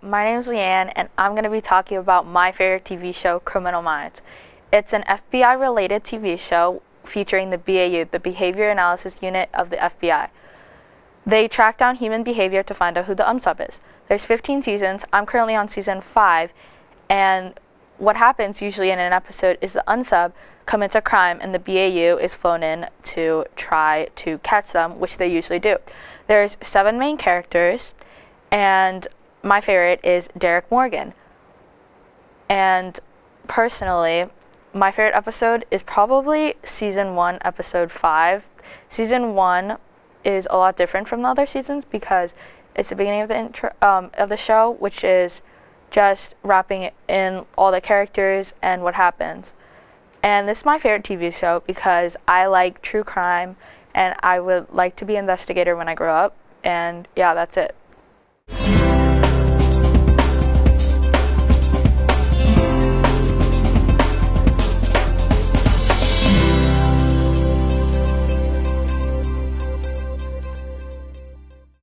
my name's Leanne, and I'm going to be talking about my favorite TV show, Criminal Minds. It's an FBI-related TV show featuring the BAU, the Behavior Analysis Unit of the FBI. They track down human behavior to find out who the unsub is. There's 15 seasons. I'm currently on season 5, and what happens usually in an episode is the unsub commits a crime and the BAU is flown in to try to catch them, which they usually do. There's 7 main characters, and my favorite is Derek Morgan. And personally, my favorite episode is probably season 1, episode 5. Season 1 is a lot different from the other seasons because it's the beginning of the intro of the show, which is just wrapping in all the characters and what happens. And this is my favorite TV show because I like true crime and I would like to be an investigator when I grow up. And yeah, that's it.